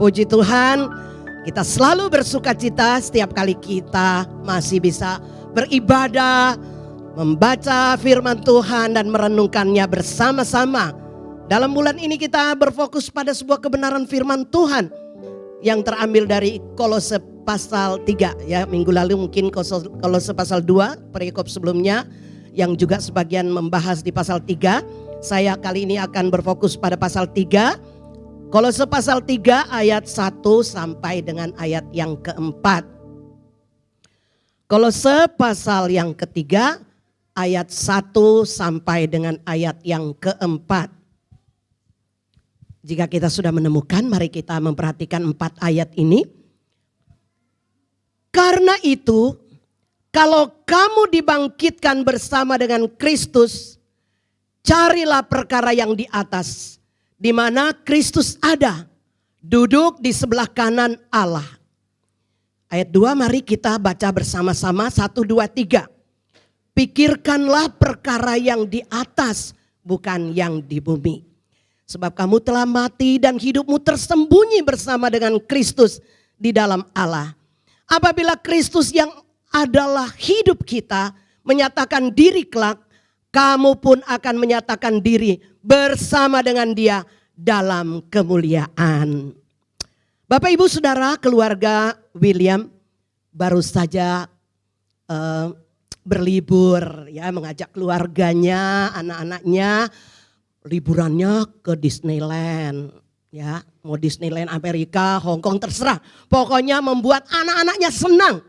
Puji Tuhan, kita selalu bersuka cita setiap kali kita masih bisa beribadah, membaca firman Tuhan dan merenungkannya bersama-sama. Dalam bulan ini kita berfokus pada sebuah kebenaran firman Tuhan yang terambil dari Kolose pasal 3 ya. Minggu lalu mungkin Kolose pasal 2, perikop sebelumnya yang juga sebagian membahas di pasal 3. Saya kali ini akan berfokus pada pasal 3. Kolose pasal 3 ayat 1 sampai dengan ayat yang keempat. Kolose pasal yang ketiga ayat 1 sampai dengan ayat yang keempat. Jika kita sudah menemukan, mari kita memperhatikan 4 ayat ini. Karena itu, kalau kamu dibangkitkan bersama dengan Kristus, carilah perkara yang di atas, di mana Kristus ada, duduk di sebelah kanan Allah. Ayat 2 mari kita baca bersama-sama 1, 2, 3. Pikirkanlah perkara yang di atas, bukan yang di bumi. Sebab kamu telah mati dan hidupmu tersembunyi bersama dengan Kristus di dalam Allah. Apabila Kristus yang adalah hidup kita menyatakan diri kelak, kamu pun akan menyatakan diri bersama dengan Dia dalam kemuliaan. Bapak, Ibu, Saudara, keluarga William baru saja berlibur ya, mengajak keluarganya, anak-anaknya liburannya ke Disneyland ya, mau Disneyland Amerika, Hong Kong terserah. Pokoknya membuat anak-anaknya senang.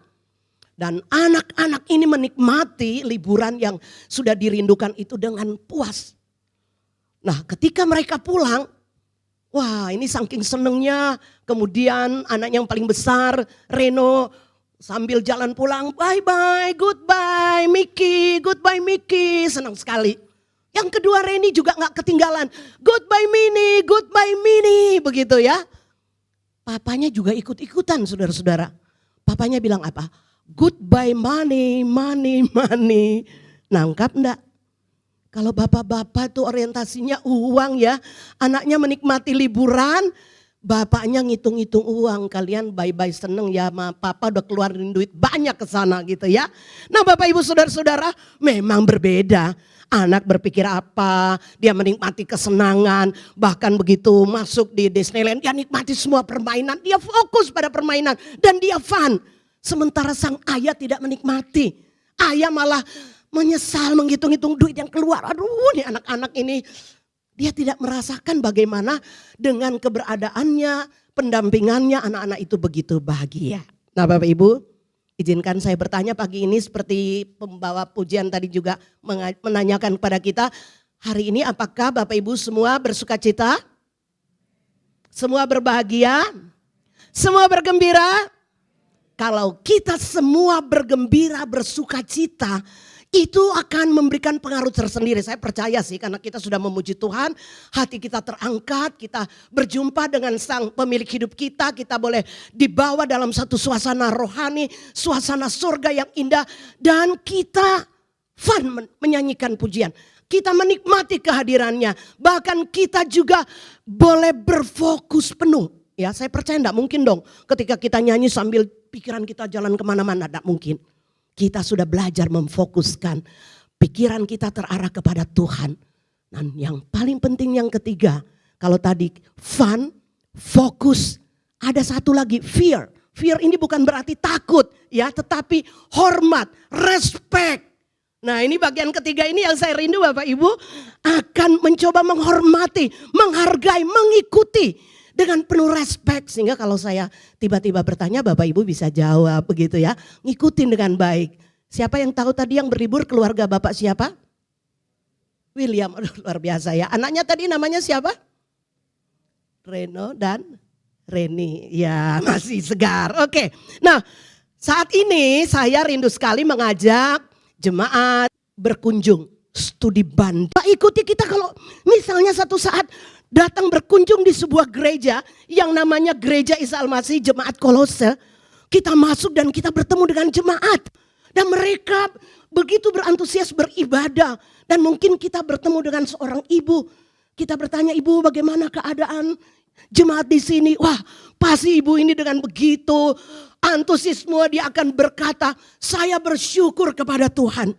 Dan anak-anak ini menikmati liburan yang sudah dirindukan itu dengan puas. Nah, ketika mereka pulang, wah ini saking senengnya. Kemudian anak yang paling besar, Reno, sambil jalan pulang, bye-bye, goodbye Mickey, senang sekali. Yang kedua Reni juga gak ketinggalan, goodbye Minnie, begitu ya. Papanya juga ikut-ikutan saudara-saudara. Papanya bilang apa? Goodbye money. Nangkap enggak? Kalau bapak-bapak tuh orientasinya uang ya. Anaknya menikmati liburan, bapaknya ngitung-ngitung uang. Kalian bye-bye seneng ya, ma papa udah keluarin duit banyak ke sana gitu ya. Nah Bapak Ibu Saudara-saudara, memang berbeda. Anak berpikir apa, dia menikmati kesenangan. Bahkan begitu masuk di Disneyland, dia nikmati semua permainan. Dia fokus pada permainan dan dia fun. Sementara sang ayah tidak menikmati. Ayah malah menyesal menghitung-hitung duit yang keluar. Aduh, nih anak-anak ini. Dia tidak merasakan bagaimana dengan keberadaannya, pendampingannya, anak-anak itu begitu bahagia. Nah Bapak Ibu, izinkan saya bertanya pagi ini seperti pembawa pujian tadi juga menanyakan kepada kita. Hari ini apakah Bapak Ibu semua bersuka cita? Semua berbahagia? Semua bergembira? Kalau kita semua bergembira, bersuka cita, itu akan memberikan pengaruh tersendiri. Saya percaya sih, karena kita sudah memuji Tuhan, hati kita terangkat, kita berjumpa dengan Sang Pemilik hidup kita boleh dibawa dalam satu suasana rohani, suasana surga yang indah, dan kita fun menyanyikan pujian. Kita menikmati kehadirannya, bahkan kita juga boleh berfokus penuh. Ya, saya percaya enggak mungkin dong ketika kita nyanyi sambil pikiran kita jalan kemana-mana, enggak mungkin. Kita sudah belajar memfokuskan pikiran kita terarah kepada Tuhan. Dan yang paling penting yang ketiga, kalau tadi fun, fokus, ada satu lagi fear. Fear ini bukan berarti takut ya, tetapi hormat, respect. Nah ini bagian ketiga ini yang saya rindu Bapak Ibu, akan mencoba menghormati, menghargai, mengikuti dengan penuh respect. Sehingga kalau saya tiba-tiba bertanya Bapak Ibu bisa jawab begitu ya. Ngikutin dengan baik. Siapa yang tahu tadi yang berlibur keluarga Bapak siapa? William, aduh, luar biasa ya. Anaknya tadi namanya siapa? Reno dan Reni. Ya masih segar. Oke. Nah saat ini saya rindu sekali mengajak jemaat berkunjung. Studi Bandung. Ikuti kita kalau misalnya satu saat datang berkunjung di sebuah gereja yang namanya Gereja Isa Al-Masih Jemaat Kolose. Kita masuk dan kita bertemu dengan jemaat. Dan mereka begitu berantusias beribadah. Dan mungkin kita bertemu dengan seorang ibu. Kita bertanya, ibu bagaimana keadaan jemaat di sini? Wah, pasti ibu ini dengan begitu antusiasme dia akan berkata, saya bersyukur kepada Tuhan.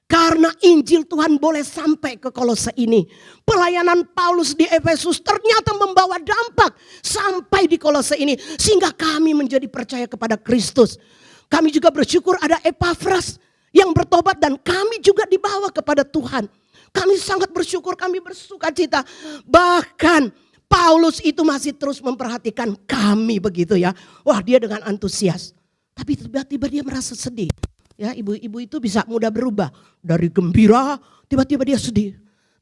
Karena Injil Tuhan boleh sampai ke Kolose ini. Pelayanan Paulus di Efesus ternyata membawa dampak sampai di Kolose ini. Sehingga kami menjadi percaya kepada Kristus. Kami juga bersyukur ada Epafras yang bertobat dan kami juga dibawa kepada Tuhan. Kami sangat bersyukur, kami bersuka cita. Bahkan Paulus itu masih terus memperhatikan kami begitu ya. Wah, dia dengan antusias. Tapi tiba-tiba dia merasa sedih. Ya, ibu-ibu itu bisa mudah berubah. Dari gembira, tiba-tiba dia sedih.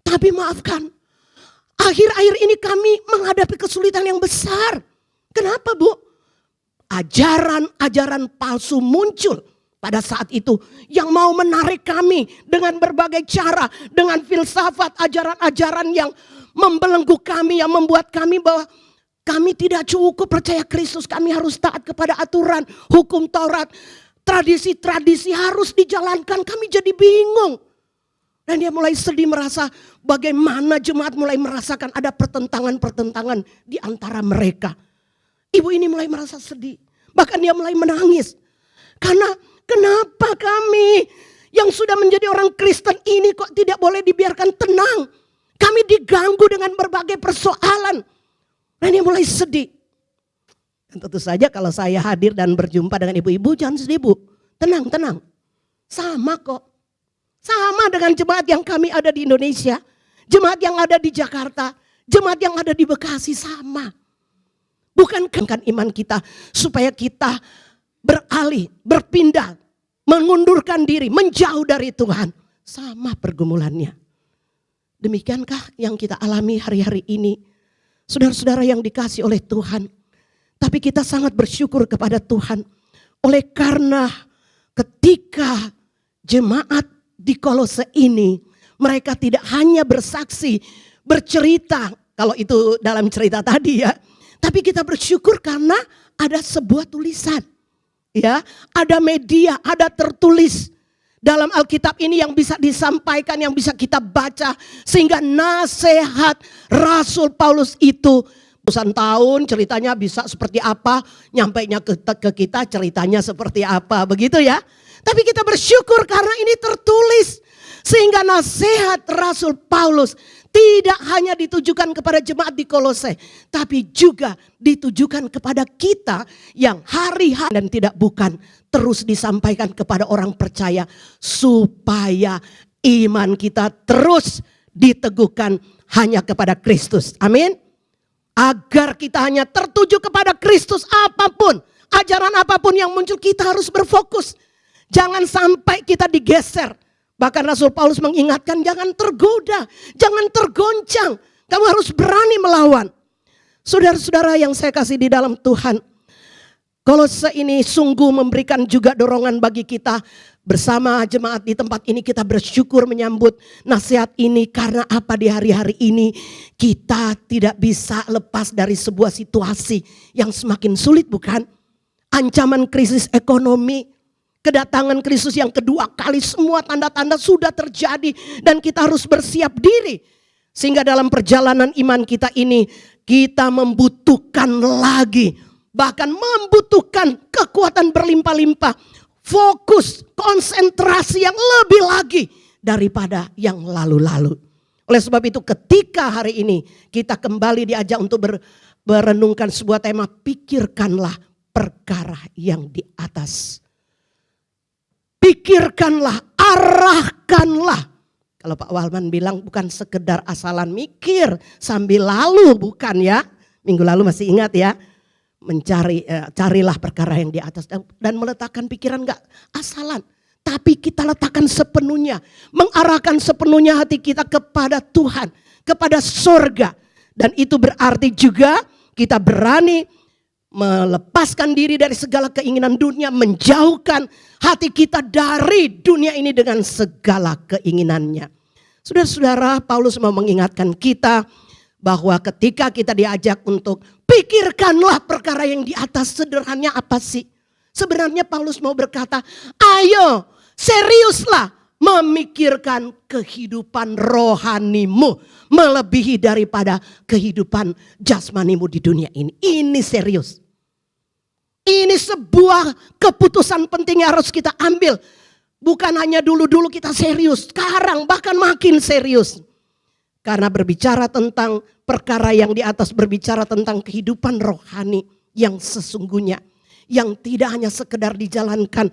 Tapi maafkan, akhir-akhir ini kami menghadapi kesulitan yang besar. Kenapa, Bu? Ajaran-ajaran palsu muncul pada saat itu. Yang mau menarik kami dengan berbagai cara. Dengan filsafat, ajaran-ajaran yang membelenggu kami. Yang membuat kami bahwa kami tidak cukup percaya Kristus. Kami harus taat kepada aturan, hukum Taurat. Tradisi-tradisi harus dijalankan, kami jadi bingung. Dan dia mulai sedih merasa bagaimana jemaat mulai merasakan ada pertentangan-pertentangan di antara mereka. Ibu ini mulai merasa sedih, bahkan dia mulai menangis. Karena kenapa kami yang sudah menjadi orang Kristen ini kok tidak boleh dibiarkan tenang. Kami diganggu dengan berbagai persoalan. Dan dia mulai sedih. Dan tentu saja kalau saya hadir dan berjumpa dengan ibu-ibu, jangan sedih Bu. Tenang, tenang. Sama kok. Sama dengan jemaat yang kami ada di Indonesia. Jemaat yang ada di Jakarta. Jemaat yang ada di Bekasi sama. Bukankah iman kita supaya kita beralih, berpindah, mengundurkan diri, menjauh dari Tuhan. Sama pergumulannya. Demikiankah yang kita alami hari-hari ini? Saudara-saudara yang dikasih oleh Tuhan. Tapi kita sangat bersyukur kepada Tuhan. Oleh karena ketika jemaat di Kolose ini, mereka tidak hanya bersaksi, bercerita. Kalau itu dalam cerita tadi ya. Tapi kita bersyukur karena ada sebuah tulisan. Ya, ada media, ada tertulis. Dalam Alkitab ini yang bisa disampaikan, yang bisa kita baca. Sehingga nasihat Rasul Paulus itu ratusan tahun ceritanya bisa seperti apa, nyampainya ke kita ceritanya seperti apa, begitu ya. Tapi kita bersyukur karena ini tertulis. Sehingga nasihat Rasul Paulus tidak hanya ditujukan kepada jemaat di Kolose, tapi juga ditujukan kepada kita yang hari-hari dan tidak bukan terus disampaikan kepada orang percaya supaya iman kita terus diteguhkan hanya kepada Kristus. Amin. Agar kita hanya tertuju kepada Kristus apapun, ajaran apapun yang muncul kita harus berfokus. Jangan sampai kita digeser. Bahkan Rasul Paulus mengingatkan jangan tergoda, jangan tergoncang. Kamu harus berani melawan. Saudara-saudara yang saya kasih di dalam Tuhan. Kolose ini sungguh memberikan juga dorongan bagi kita. Bersama jemaat di tempat ini kita bersyukur menyambut nasihat ini. Karena apa di hari-hari ini kita tidak bisa lepas dari sebuah situasi yang semakin sulit bukan? Ancaman krisis ekonomi, kedatangan krisis yang kedua kali, semua tanda-tanda sudah terjadi. Dan kita harus bersiap diri. Sehingga dalam perjalanan iman kita ini kita membutuhkan lagi. Bahkan membutuhkan kekuatan berlimpah-limpah. Fokus, konsentrasi yang lebih lagi daripada yang lalu-lalu. Oleh sebab itu ketika hari ini kita kembali diajak untuk berenungkan sebuah tema. Pikirkanlah perkara yang di atas. Pikirkanlah, arahkanlah. Kalau Pak Walman bilang bukan sekedar asalan mikir sambil lalu, bukan ya. Minggu lalu masih ingat ya. Carilah perkara yang di atas dan meletakkan pikiran gak asalan. Tapi kita letakkan sepenuhnya, mengarahkan sepenuhnya hati kita kepada Tuhan, kepada surga. Dan itu berarti juga kita berani melepaskan diri dari segala keinginan dunia, menjauhkan hati kita dari dunia ini dengan segala keinginannya. Saudara-saudara, Paulus mau mengingatkan kita bahwa ketika kita diajak untuk pikirkanlah perkara yang di atas, sederhananya apa sih? Sebenarnya Paulus mau berkata, ayo seriuslah memikirkan kehidupan rohanimu melebihi daripada kehidupan jasmanimu di dunia ini. Ini serius. Ini sebuah keputusan penting yang harus kita ambil. Bukan hanya dulu-dulu kita serius, sekarang bahkan makin serius. Karena berbicara tentang perkara yang di atas, berbicara tentang kehidupan rohani yang sesungguhnya. Yang tidak hanya sekedar dijalankan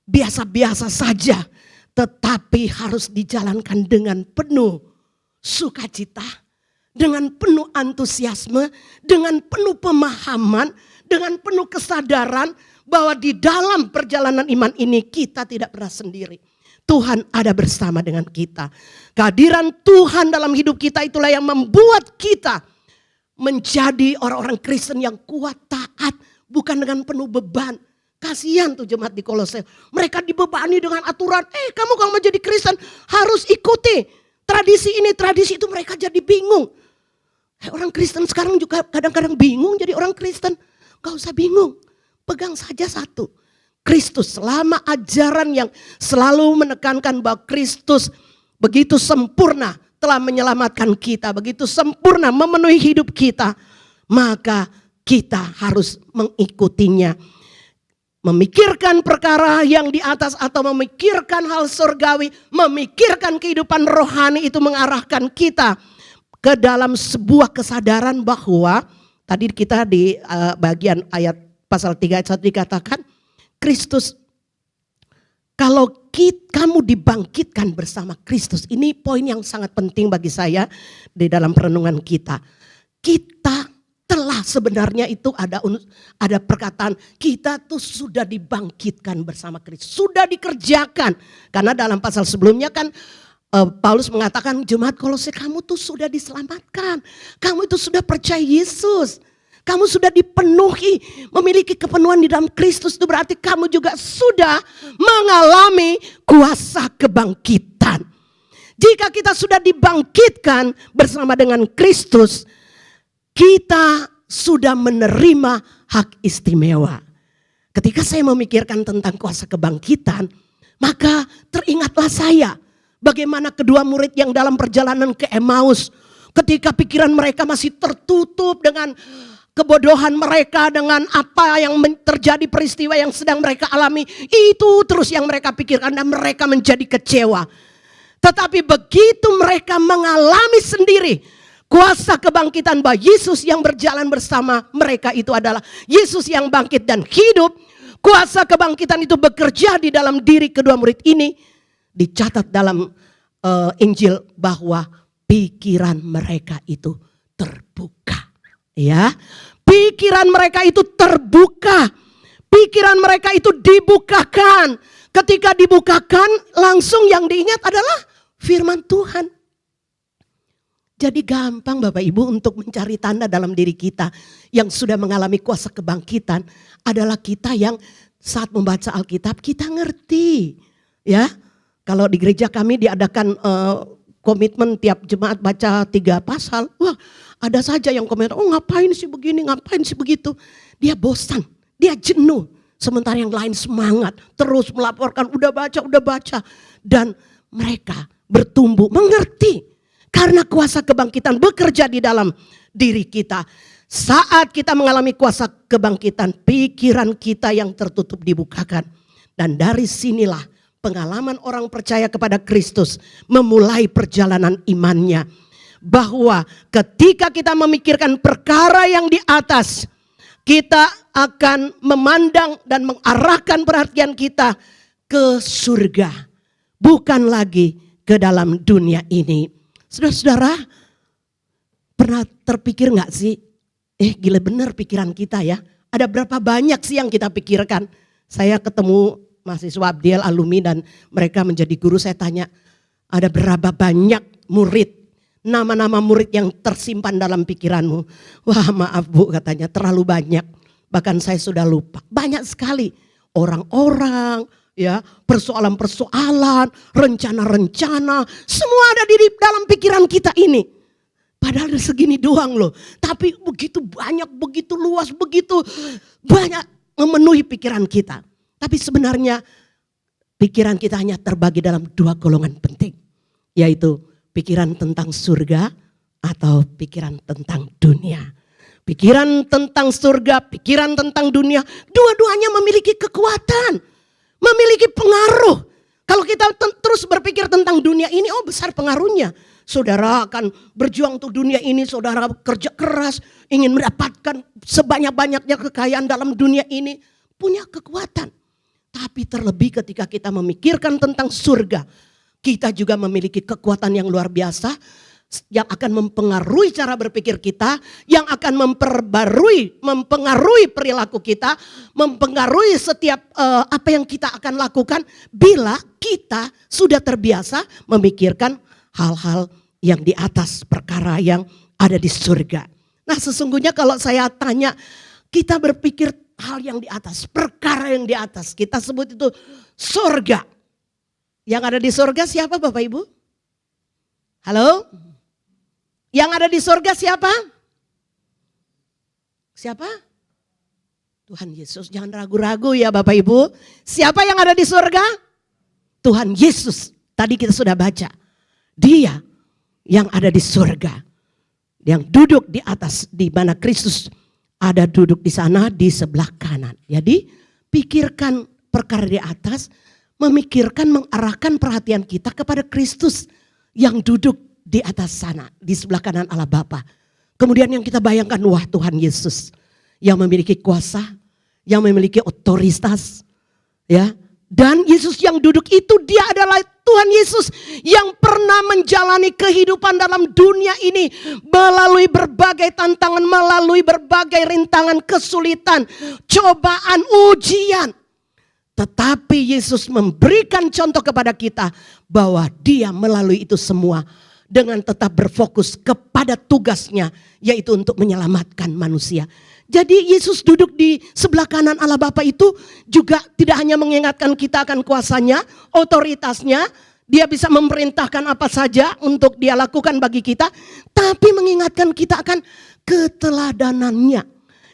biasa-biasa saja, tetapi harus dijalankan dengan penuh sukacita, dengan penuh antusiasme, dengan penuh pemahaman, dengan penuh kesadaran bahwa di dalam perjalanan iman ini kita tidak pernah sendiri. Tuhan ada bersama dengan kita. Kehadiran Tuhan dalam hidup kita itulah yang membuat kita menjadi orang-orang Kristen yang kuat, taat, bukan dengan penuh beban. Kasihan tuh jemaat di Kolose. Mereka dibebani dengan aturan. Kamu kalau mau jadi Kristen harus ikuti tradisi ini, tradisi itu. Mereka jadi bingung. Orang Kristen sekarang juga kadang-kadang bingung jadi orang Kristen. Gak usah bingung. Pegang saja satu. Kristus, selama ajaran yang selalu menekankan bahwa Kristus begitu sempurna telah menyelamatkan kita. Begitu sempurna memenuhi hidup kita. Maka kita harus mengikutinya. Memikirkan perkara yang di atas atau memikirkan hal surgawi. Memikirkan kehidupan rohani itu mengarahkan kita ke dalam sebuah kesadaran bahwa tadi kita di bagian ayat pasal 3 ayat 1 dikatakan Kristus, kalau kamu dibangkitkan bersama Kristus. Ini poin yang sangat penting bagi saya di dalam perenungan kita. Kita telah sebenarnya itu ada perkataan kita tuh sudah dibangkitkan bersama Kristus. Sudah dikerjakan. Karena dalam pasal sebelumnya kan Paulus mengatakan jemaat Kolose kamu tuh sudah diselamatkan. Kamu itu sudah percaya Yesus. Kamu sudah dipenuhi, memiliki kepenuhan di dalam Kristus. Itu berarti kamu juga sudah mengalami kuasa kebangkitan. Jika kita sudah dibangkitkan bersama dengan Kristus, kita sudah menerima hak istimewa. Ketika saya memikirkan tentang kuasa kebangkitan, maka teringatlah saya bagaimana kedua murid yang dalam perjalanan ke Emmaus, ketika pikiran mereka masih tertutup dengan kebodohan mereka, dengan apa yang terjadi, peristiwa yang sedang mereka alami, itu terus yang mereka pikirkan dan mereka menjadi kecewa. Tetapi begitu mereka mengalami sendiri kuasa kebangkitan bahwa Yesus yang berjalan bersama mereka itu adalah Yesus yang bangkit dan hidup, kuasa kebangkitan itu bekerja di dalam diri kedua murid ini. Dicatat dalam Injil bahwa pikiran mereka itu terbuka. Ya, pikiran mereka itu terbuka, pikiran mereka itu dibukakan. Ketika dibukakan, langsung yang diingat adalah firman Tuhan. Jadi gampang Bapak Ibu untuk mencari tanda dalam diri kita yang sudah mengalami kuasa kebangkitan adalah kita yang saat membaca Alkitab kita ngerti. Ya, kalau di gereja kami diadakan komitmen tiap jemaat baca 3 pasal, wah ada saja yang komentar, oh ngapain sih begini, ngapain sih begitu. Dia bosan, dia jenuh. Sementara yang lain semangat, terus melaporkan, udah baca. Dan mereka bertumbuh, mengerti. Karena kuasa kebangkitan bekerja di dalam diri kita. Saat kita mengalami kuasa kebangkitan, pikiran kita yang tertutup dibukakan. Dan dari sinilah pengalaman orang percaya kepada Kristus memulai perjalanan imannya. Bahwa ketika kita memikirkan perkara yang di atas, kita akan memandang dan mengarahkan perhatian kita ke surga. Bukan lagi ke dalam dunia ini. Saudara-saudara, pernah terpikir gak sih? Gila bener pikiran kita ya. Ada berapa banyak sih yang kita pikirkan? Saya ketemu mahasiswa Abdiel, alumni dan mereka menjadi guru. Saya tanya, ada berapa banyak murid? Nama-nama murid yang tersimpan dalam pikiranmu. Wah maaf Bu katanya terlalu banyak. Bahkan saya sudah lupa. Banyak sekali orang-orang, ya, persoalan-persoalan, rencana-rencana. Semua ada di dalam pikiran kita ini. Padahal segini doang loh. Tapi begitu banyak, begitu luas, begitu banyak memenuhi pikiran kita. Tapi sebenarnya pikiran kita hanya terbagi dalam dua golongan penting. Yaitu pikiran tentang surga atau pikiran tentang dunia. Pikiran tentang surga, pikiran tentang dunia, dua-duanya memiliki kekuatan, memiliki pengaruh. Kalau kita terus berpikir tentang dunia ini, oh besar pengaruhnya. Saudara akan berjuang untuk dunia ini, saudara kerja keras, ingin mendapatkan sebanyak-banyaknya kekayaan dalam dunia ini, punya kekuatan. Tapi terlebih ketika kita memikirkan tentang surga, kita juga memiliki kekuatan yang luar biasa, yang akan mempengaruhi cara berpikir kita, yang akan mempengaruhi perilaku kita, mempengaruhi setiap apa yang kita akan lakukan bila kita sudah terbiasa memikirkan hal-hal yang di atas, perkara yang ada di surga. Nah sesungguhnya kalau saya tanya, kita berpikir hal yang di atas, perkara yang di atas, kita sebut itu surga. Yang ada di surga siapa Bapak Ibu? Halo? Yang ada di surga siapa? Siapa? Tuhan Yesus. Jangan ragu-ragu ya Bapak Ibu. Siapa yang ada di surga? Tuhan Yesus. Tadi kita sudah baca. Dia yang ada di surga. Yang duduk di atas, di mana Kristus ada duduk di sana di sebelah kanan. Jadi pikirkan perkara di atas, memikirkan, mengarahkan perhatian kita kepada Kristus yang duduk di atas sana, di sebelah kanan Allah Bapa. Kemudian yang kita bayangkan, wah Tuhan Yesus yang memiliki kuasa, yang memiliki otoritas, ya. Dan Yesus yang duduk itu, dia adalah Tuhan Yesus yang pernah menjalani kehidupan dalam dunia ini melalui berbagai tantangan, melalui berbagai rintangan, kesulitan, cobaan, ujian. Tetapi Yesus memberikan contoh kepada kita bahwa dia melalui itu semua dengan tetap berfokus kepada tugasnya, yaitu untuk menyelamatkan manusia. Jadi Yesus duduk di sebelah kanan Allah Bapa itu juga tidak hanya mengingatkan kita akan kuasanya, otoritasnya, dia bisa memerintahkan apa saja untuk dia lakukan bagi kita, tapi mengingatkan kita akan keteladanannya.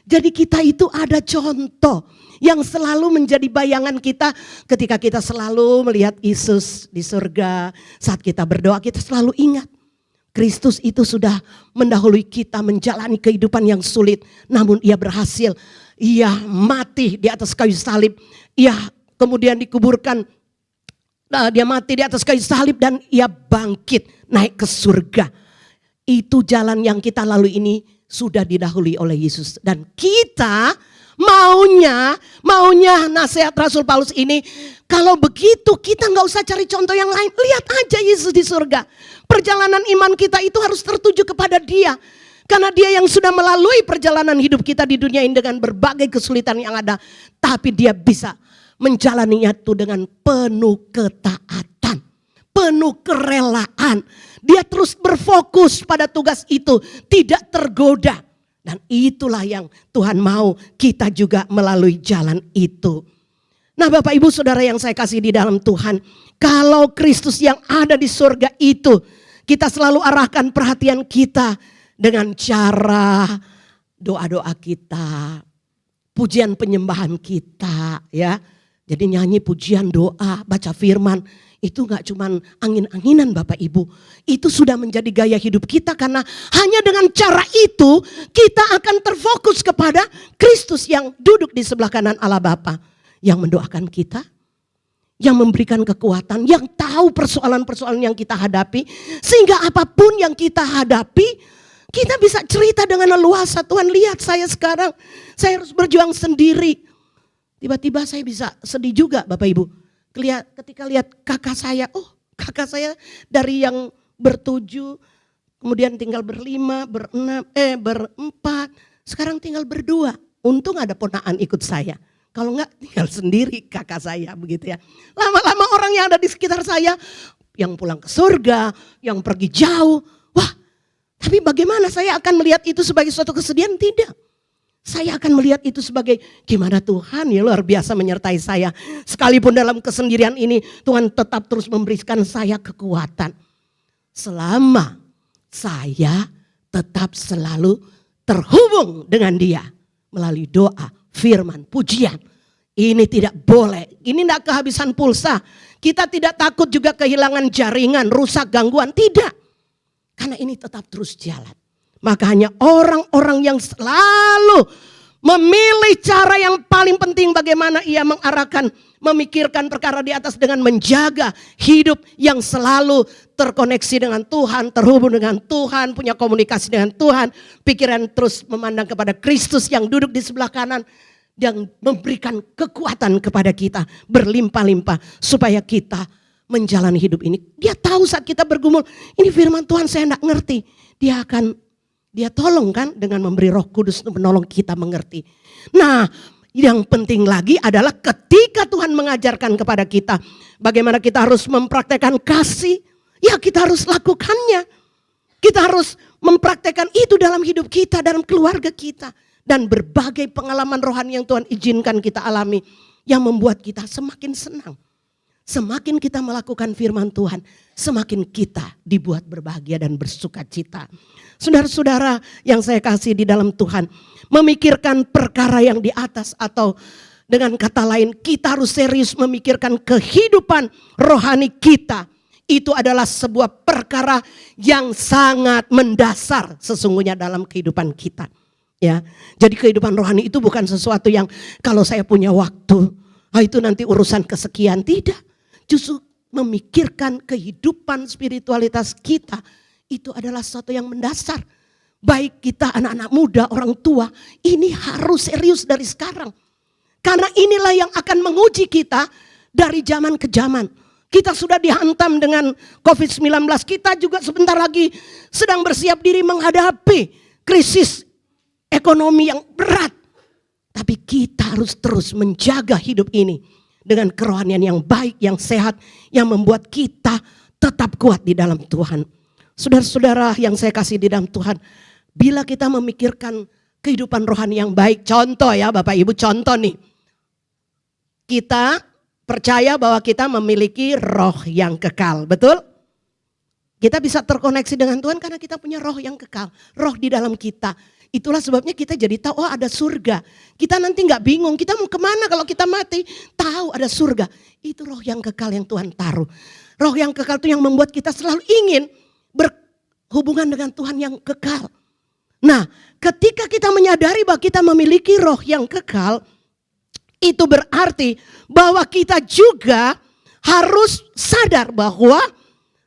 Jadi kita itu ada contoh yang selalu menjadi bayangan kita ketika kita selalu melihat Yesus di surga. Saat kita berdoa kita selalu ingat Kristus itu sudah mendahului kita menjalani kehidupan yang sulit. Namun ia berhasil, ia mati di atas kayu salib. Ia kemudian dikuburkan, dia mati di atas kayu salib dan ia bangkit naik ke surga. Itu jalan yang kita lalui ini sudah didahului oleh Yesus. Dan kita maunya nasihat Rasul Paulus ini, kalau begitu kita gak usah cari contoh yang lain. Lihat aja Yesus di surga. Perjalanan iman kita itu harus tertuju kepada dia. Karena dia yang sudah melalui perjalanan hidup kita di dunia ini dengan berbagai kesulitan yang ada. Tapi dia bisa menjalaninya itu dengan penuh ketaatan, penuh kerelaan. Dia terus berfokus pada tugas itu, tidak tergoda. Dan itulah yang Tuhan mau kita juga melalui jalan itu. Nah Bapak Ibu Saudara yang saya kasih di dalam Tuhan, kalau Kristus yang ada di surga itu, kita selalu arahkan perhatian kita dengan cara doa-doa kita, pujian penyembahan kita, ya. Jadi nyanyi pujian, doa, baca firman, itu gak cuman angin-anginan Bapak Ibu. Itu sudah menjadi gaya hidup kita karena hanya dengan cara itu kita akan terfokus kepada Kristus yang duduk di sebelah kanan Allah Bapa. Yang mendoakan kita, yang memberikan kekuatan, yang tahu persoalan-persoalan yang kita hadapi. Sehingga apapun yang kita hadapi, kita bisa cerita dengan leluasa. Tuhan lihat saya sekarang, saya harus berjuang sendiri. Tiba-tiba saya bisa sedih juga Bapak Ibu. Ketika lihat kakak saya, kakak saya dari yang bertujuh, kemudian tinggal berlima, berempat, sekarang tinggal berdua. Untung ada ponakan ikut saya. Kalau enggak tinggal sendiri kakak saya begitu ya. Lama-lama orang yang ada di sekitar saya, yang pulang ke surga, yang pergi jauh. Wah, tapi bagaimana saya akan melihat itu sebagai suatu kesedihan? Tidak. Saya akan melihat itu sebagai gimana Tuhan ya luar biasa menyertai saya. Sekalipun dalam kesendirian ini Tuhan tetap terus memberikan saya kekuatan. Selama saya tetap selalu terhubung dengan dia melalui doa, firman, pujian Ini tidak boleh. Ini tidak kehabisan pulsa. Kita tidak takut juga kehilangan jaringan, rusak, gangguan. Tidak. Karena ini tetap terus jalan. Maka hanya orang-orang yang selalu memilih cara yang paling penting bagaimana ia mengarahkan, memikirkan perkara di atas dengan menjaga hidup yang selalu terkoneksi dengan Tuhan, terhubung dengan Tuhan, punya komunikasi dengan Tuhan, pikiran terus memandang kepada Kristus yang duduk di sebelah kanan, yang memberikan kekuatan kepada kita berlimpah-limpah supaya kita menjalani hidup ini. Dia tahu saat kita bergumul, ini firman Tuhan saya tidak ngerti. Dia tolong kan dengan memberi Roh Kudus untuk menolong kita mengerti. Nah, yang penting lagi adalah ketika Tuhan mengajarkan kepada kita bagaimana kita harus mempraktekkan kasih, ya kita harus lakukannya. Kita harus mempraktekkan itu dalam hidup kita, dalam keluarga kita. Dan berbagai pengalaman rohani yang Tuhan izinkan kita alami yang membuat kita semakin senang. Semakin kita melakukan firman Tuhan, semakin kita dibuat berbahagia dan bersuka cita. Saudara-saudara yang saya kasih di dalam Tuhan, memikirkan perkara yang di atas atau dengan kata lain kita harus serius memikirkan kehidupan rohani kita. Itu adalah sebuah perkara yang sangat mendasar sesungguhnya dalam kehidupan kita. Ya, jadi kehidupan rohani itu bukan sesuatu yang kalau saya punya waktu, itu nanti urusan kesekian, tidak. Justru memikirkan kehidupan spiritualitas kita itu adalah sesuatu yang mendasar. Baik kita anak-anak muda, orang tua, ini harus serius dari sekarang. Karena inilah yang akan menguji kita dari zaman ke zaman. Kita sudah dihantam dengan COVID-19, kita juga sebentar lagi sedang bersiap diri menghadapi krisis ekonomi yang berat. Tapi kita harus terus menjaga hidup ini dengan kerohanian yang baik, yang sehat, yang membuat kita tetap kuat di dalam Tuhan. Saudara-saudara yang saya kasih di dalam Tuhan, bila kita memikirkan kehidupan rohani yang baik, contoh ya Bapak Ibu, contoh nih. Kita percaya bahwa kita memiliki roh yang kekal, betul? Kita bisa terkoneksi dengan Tuhan karena kita punya roh yang kekal, roh di dalam kita. Itulah sebabnya kita jadi tahu, oh ada surga. Kita nanti gak bingung, kita mau kemana kalau kita mati. Tahu ada surga. Itu roh yang kekal yang Tuhan taruh. Roh yang kekal itu yang membuat kita selalu ingin berhubungan dengan Tuhan yang kekal. Nah, ketika kita menyadari bahwa kita memiliki roh yang kekal, itu berarti bahwa kita juga harus sadar bahwa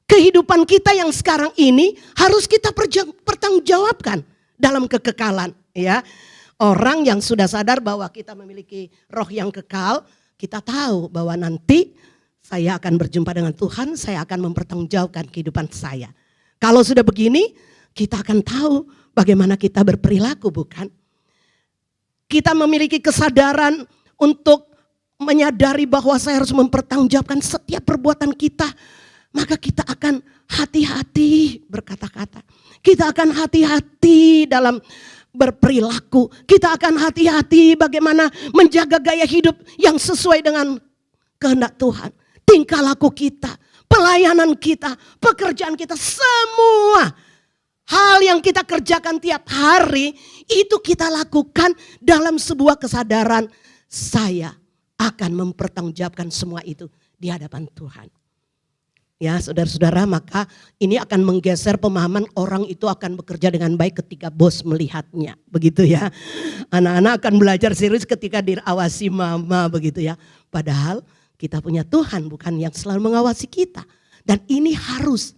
kehidupan kita yang sekarang ini harus kita pertanggungjawabkan dalam kekekalan, ya. Orang yang sudah sadar bahwa kita memiliki roh yang kekal, kita tahu bahwa nanti saya akan berjumpa dengan Tuhan, saya akan mempertanggungjawabkan kehidupan saya. Kalau sudah begini, kita akan tahu bagaimana kita berperilaku, bukan? Kita memiliki kesadaran untuk menyadari bahwa saya harus mempertanggungjawabkan setiap perbuatan kita. Maka kita akan hati-hati berkata-kata. Kita akan hati-hati dalam berperilaku. Kita akan hati-hati bagaimana menjaga gaya hidup yang sesuai dengan kehendak Tuhan. Tingkah laku kita, pelayanan kita, pekerjaan kita, semua hal yang kita kerjakan tiap hari itu kita lakukan dalam sebuah kesadaran, saya akan mempertanggungjawabkan semua itu di hadapan Tuhan. Ya saudara-saudara, maka ini akan menggeser pemahaman orang itu akan bekerja dengan baik ketika bos melihatnya. Begitu ya. Anak-anak akan belajar serius ketika diawasi mama, begitu ya. Padahal kita punya Tuhan bukan yang selalu mengawasi kita. Dan ini harus,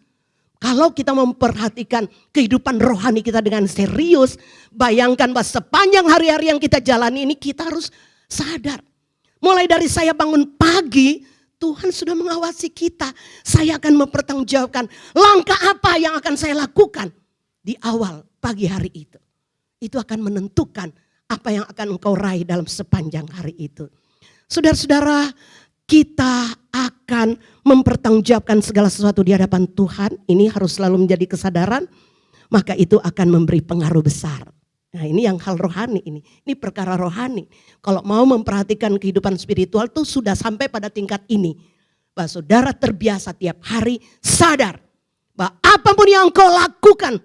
kalau kita memperhatikan kehidupan rohani kita dengan serius, bayangkan bahwa sepanjang hari-hari yang kita jalani ini kita harus sadar. Mulai dari saya bangun pagi, Tuhan sudah mengawasi kita. Saya akan mempertanggungjawabkan langkah apa yang akan saya lakukan di awal pagi hari itu. Itu akan menentukan apa yang akan engkau raih dalam sepanjang hari itu. Saudara-saudara, kita akan mempertanggungjawabkan segala sesuatu di hadapan Tuhan. Ini harus selalu menjadi kesadaran. Maka itu akan memberi pengaruh besar. Nah ini yang hal rohani ini perkara rohani. Kalau mau memperhatikan kehidupan spiritual tuh sudah sampai pada tingkat ini. Bahwa saudara terbiasa tiap hari sadar bahwa apapun yang engkau lakukan,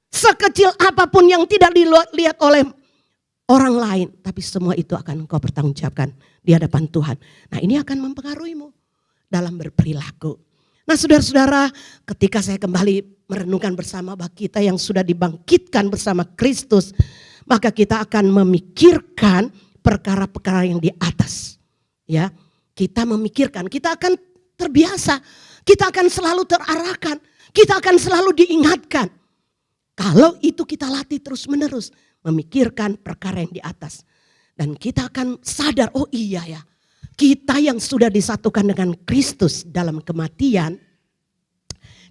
sekecil apapun yang tidak dilihat oleh orang lain. Tapi semua itu akan engkau pertanggungjawabkan di hadapan Tuhan. Nah, ini akan mempengaruhimu dalam berperilaku. Nah, saudara-saudara, ketika saya kembali merenungkan bersama bahwa kita yang sudah dibangkitkan bersama Kristus, maka kita akan memikirkan perkara-perkara yang di atas. Ya, kita memikirkan, kita akan terbiasa, kita akan selalu terarahkan, kita akan selalu diingatkan. Kalau itu kita latih terus-menerus, memikirkan perkara yang di atas. Dan kita akan sadar, oh iya ya, kita yang sudah disatukan dengan Kristus dalam kematian,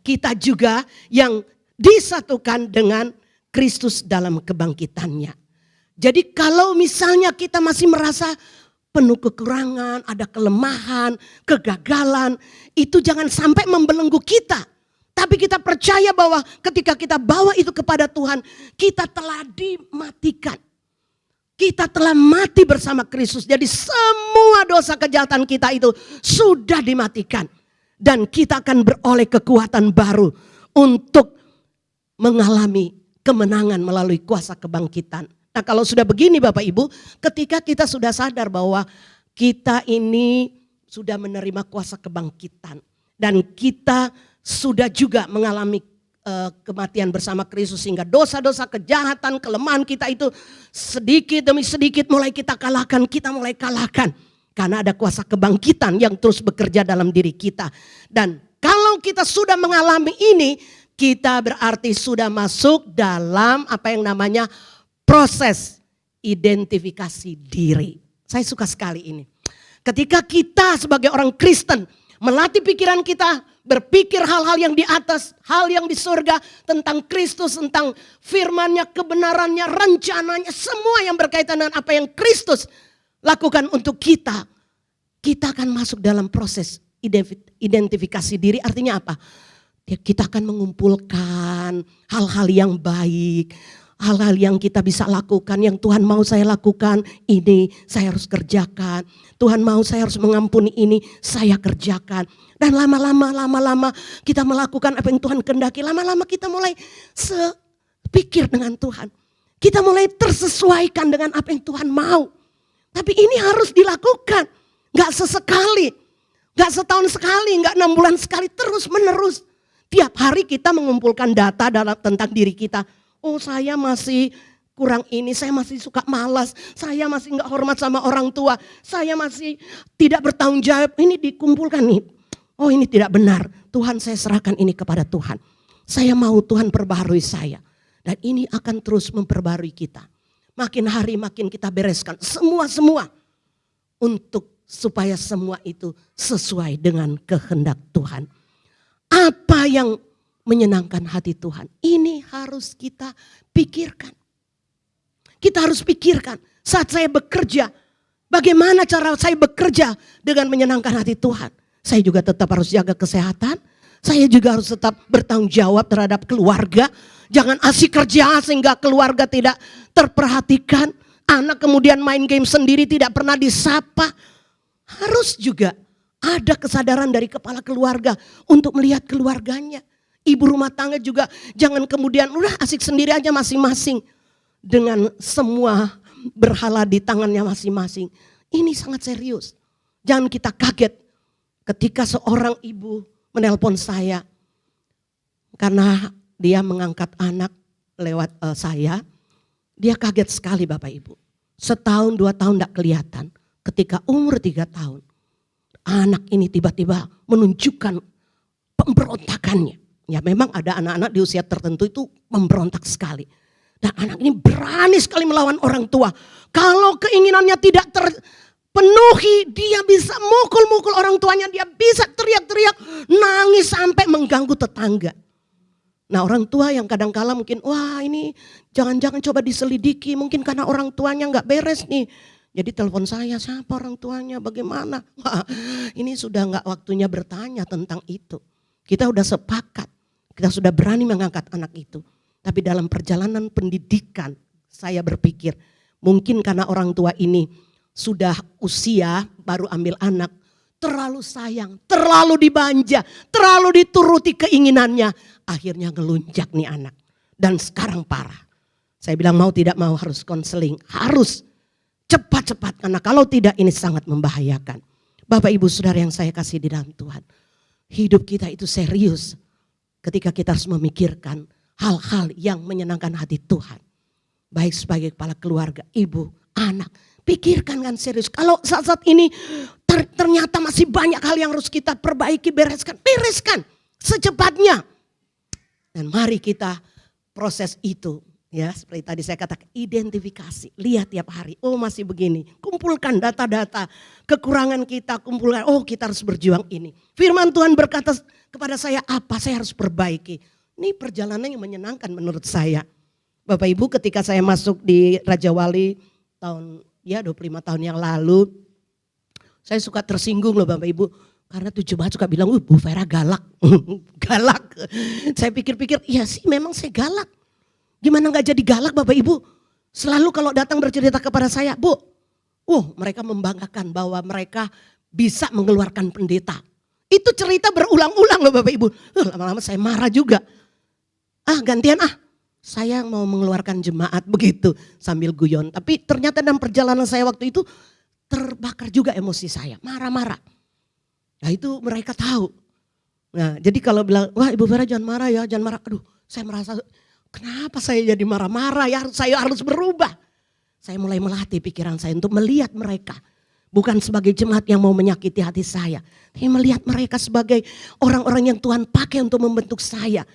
kita juga yang disatukan dengan Kristus dalam kebangkitannya. Jadi kalau misalnya kita masih merasa penuh kekurangan, ada kelemahan, kegagalan, itu jangan sampai membelenggu kita. Tapi kita percaya bahwa ketika kita bawa itu kepada Tuhan, kita telah dimatikan. Kita telah mati bersama Kristus. Jadi semua dosa kejahatan kita itu sudah dimatikan. Dan kita akan beroleh kekuatan baru untuk mengalami kemenangan melalui kuasa kebangkitan. Nah, kalau sudah begini Bapak Ibu, ketika kita sudah sadar bahwa kita ini sudah menerima kuasa kebangkitan. Dan kita sudah juga mengalami kematian bersama Kristus, sehingga dosa-dosa, kejahatan, kelemahan kita itu sedikit demi sedikit mulai kita kalahkan, karena ada kuasa kebangkitan yang terus bekerja dalam diri kita. Dan kalau kita sudah mengalami ini, kita berarti sudah masuk dalam apa yang namanya proses identifikasi diri. Saya suka sekali ini. Ketika kita sebagai orang Kristen melatih pikiran kita, berpikir hal-hal yang di atas, hal yang di surga, tentang Kristus, tentang firman-Nya, kebenarannya, rencananya, semua yang berkaitan dengan apa yang Kristus lakukan untuk kita. Kita akan masuk dalam proses identifikasi diri. Artinya apa? Kita akan mengumpulkan hal-hal yang baik, hal-hal yang kita bisa lakukan, yang Tuhan mau saya lakukan, ini saya harus kerjakan. Tuhan mau saya harus mengampuni, ini saya kerjakan. Dan lama-lama kita melakukan apa yang Tuhan kehendaki. Lama-lama kita mulai sepikir dengan Tuhan. Kita mulai tersesuaikan dengan apa yang Tuhan mau. Tapi ini harus dilakukan. Gak sesekali, gak setahun sekali, gak 6 bulan sekali, terus menerus. Tiap hari kita mengumpulkan data tentang diri kita. Oh, saya masih kurang ini, saya masih suka malas, saya masih gak hormat sama orang tua, saya masih tidak bertanggung jawab. Ini dikumpulkan nih. Oh, ini tidak benar. Tuhan, saya serahkan ini kepada Tuhan. Saya mau Tuhan perbaharui saya. Dan ini akan terus memperbarui kita. Makin hari makin kita bereskan semua untuk supaya semua itu sesuai dengan kehendak Tuhan. Apa yang menyenangkan hati Tuhan? Ini harus kita pikirkan. Kita harus pikirkan saat saya bekerja, bagaimana cara saya bekerja dengan menyenangkan hati Tuhan. Saya juga tetap harus jaga kesehatan. Saya juga harus tetap bertanggung jawab terhadap keluarga. Jangan asik kerja sehingga keluarga tidak terperhatikan. Anak kemudian main game sendiri, tidak pernah disapa. Harus juga ada kesadaran dari kepala keluarga untuk melihat keluarganya. Ibu rumah tangga juga jangan kemudian udah asik sendiri aja masing-masing. Dengan semua berhala di tangannya masing-masing. Ini sangat serius. Jangan kita kaget ketika seorang ibu menelpon saya. Karena dia mengangkat anak lewat saya. Dia kaget sekali Bapak Ibu. Setahun 2 tahun tidak kelihatan. Ketika umur 3 tahun. Anak ini tiba-tiba menunjukkan pemberontakannya. Ya memang ada anak-anak di usia tertentu itu memberontak sekali. Dan anak ini berani sekali melawan orang tua. Kalau keinginannya tidak terpenuhi, dia bisa mukul-mukul orang tuanya. Dia bisa teriak-teriak, nangis sampai mengganggu tetangga. Nah, orang tua yang kadang-kala mungkin, wah ini jangan-jangan coba diselidiki. Mungkin karena orang tuanya gak beres nih. Jadi telepon saya, siapa orang tuanya, bagaimana? Wah, ini sudah gak waktunya bertanya tentang itu. Kita sudah sepakat, kita sudah berani mengangkat anak itu. Tapi dalam perjalanan pendidikan, saya berpikir mungkin karena orang tua ini sudah usia baru ambil anak, terlalu sayang, terlalu dibanja, terlalu dituruti keinginannya. Akhirnya ngelunjak nih anak. Dan sekarang parah. Saya bilang mau tidak mau harus konseling, harus cepat-cepat karena kalau tidak ini sangat membahayakan. Bapak Ibu Saudara yang saya kasih di dalam Tuhan, hidup kita itu serius ketika kita harus memikirkan hal-hal yang menyenangkan hati Tuhan. Baik sebagai kepala keluarga, ibu, anak, pikirkan kan serius. Kalau saat-saat ini ternyata masih banyak hal yang harus kita perbaiki, bereskan secepatnya. Dan mari kita proses itu. Ya, seperti tadi saya katakan, identifikasi, lihat tiap hari, oh masih begini, kumpulkan data-data, kekurangan kita, kumpulkan, oh kita harus berjuang ini. Firman Tuhan berkata kepada saya, apa saya harus perbaiki. Ini perjalanan yang menyenangkan menurut saya. Bapak Ibu, ketika saya masuk di Raja Wali tahun 25 tahun yang lalu, saya suka tersinggung loh Bapak Ibu. Karena tuh jemaat suka bilang, Bu Vera galak, galak. Saya pikir-pikir, iya sih memang saya galak. Gimana gak jadi galak Bapak Ibu? Selalu kalau datang bercerita kepada saya, Bu, mereka membanggakan bahwa mereka bisa mengeluarkan pendeta. Itu cerita berulang-ulang loh Bapak Ibu. Lama-lama saya marah juga. Gantian saya mau mengeluarkan jemaat begitu sambil guyon. Tapi ternyata dalam perjalanan saya waktu itu terbakar juga emosi saya, marah-marah. Nah itu mereka tahu. Nah jadi kalau bilang, wah Ibu Vera jangan marah ya, jangan marah. Aduh saya merasa, kenapa saya jadi marah-marah ya, saya harus berubah. Saya mulai melatih pikiran saya untuk melihat mereka. Bukan sebagai jemaat yang mau menyakiti hati saya. Tapi melihat mereka sebagai orang-orang yang Tuhan pakai untuk membentuk saya.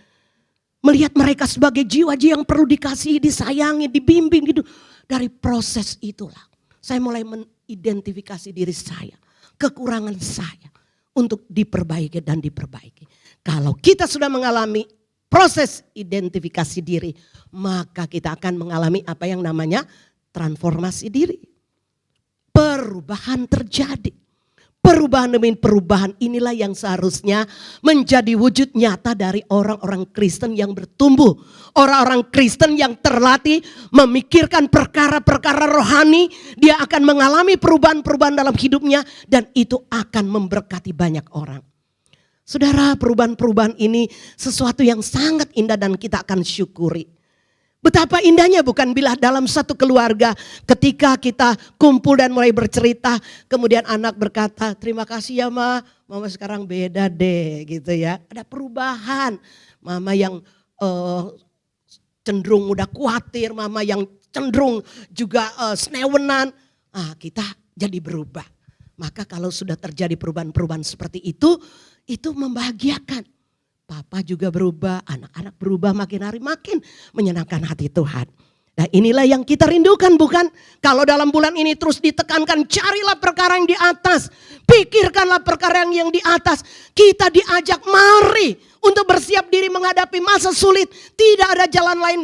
Melihat mereka sebagai jiwa-jiwa yang perlu dikasihi, disayangi, dibimbing gitu. Dari proses itulah saya mulai mengidentifikasi diri saya. Kekurangan saya untuk diperbaiki dan diperbaiki. Kalau kita sudah mengalami proses identifikasi diri, maka kita akan mengalami apa yang namanya transformasi diri. Perubahan terjadi. Perubahan demi perubahan inilah yang seharusnya menjadi wujud nyata dari orang-orang Kristen yang bertumbuh. Orang-orang Kristen yang terlatih memikirkan perkara-perkara rohani. Dia akan mengalami perubahan-perubahan dalam hidupnya dan itu akan memberkati banyak orang. Saudara, perubahan-perubahan ini sesuatu yang sangat indah dan kita akan syukuri. Betapa indahnya bukan bila dalam satu keluarga ketika kita kumpul dan mulai bercerita. Kemudian anak berkata, terima kasih ya mama sekarang beda deh gitu ya. Ada perubahan, mama yang cenderung mudah khawatir, mama yang cenderung juga senewenan. Kita jadi berubah. Maka kalau sudah terjadi perubahan-perubahan seperti itu membahagiakan. Papa juga berubah, anak-anak berubah makin hari makin menyenangkan hati Tuhan. Nah inilah yang kita rindukan bukan? Kalau dalam bulan ini terus ditekankan carilah perkara yang di atas. Pikirkanlah perkara yang di atas. Kita diajak mari untuk bersiap diri menghadapi masa sulit. Tidak ada jalan lain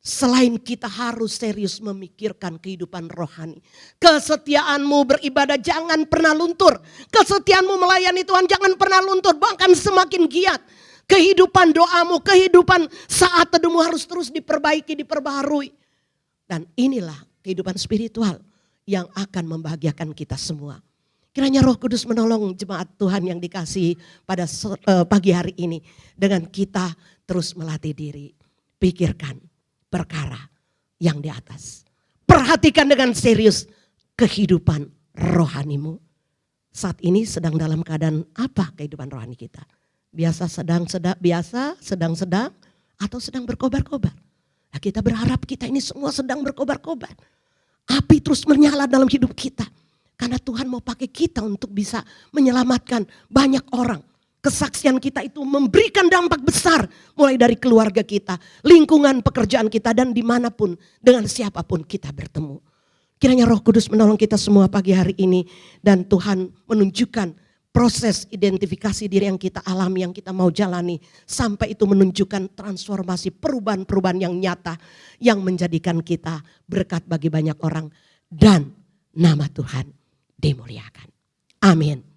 selain kita harus serius memikirkan kehidupan rohani. Kesetiaanmu beribadah jangan pernah luntur. Kesetiaanmu melayani Tuhan jangan pernah luntur. Bahkan semakin giat. Kehidupan doamu, kehidupan saat teduhmu harus terus diperbaiki, diperbaharui. Dan inilah kehidupan spiritual yang akan membahagiakan kita semua. Kiranya Roh Kudus menolong jemaat Tuhan yang dikasihi pada pagi hari ini. Dengan kita terus melatih diri. Pikirkan perkara yang di atas. Perhatikan dengan serius kehidupan rohanimu. Saat ini sedang dalam keadaan apa kehidupan rohani kita? Biasa, sedang, atau sedang berkobar-kobar. Nah, kita berharap kita ini semua sedang berkobar-kobar. Api terus menyala dalam hidup kita. Karena Tuhan mau pakai kita untuk bisa menyelamatkan banyak orang. Kesaksian kita itu memberikan dampak besar. Mulai dari keluarga kita, lingkungan pekerjaan kita dan dimanapun dengan siapapun kita bertemu. Kiranya Roh Kudus menolong kita semua pagi hari ini. Dan Tuhan menunjukkan proses identifikasi diri yang kita alami, yang kita mau jalani. Sampai itu menunjukkan transformasi perubahan-perubahan yang nyata. Yang menjadikan kita berkat bagi banyak orang. Dan nama Tuhan dimuliakan. Amin.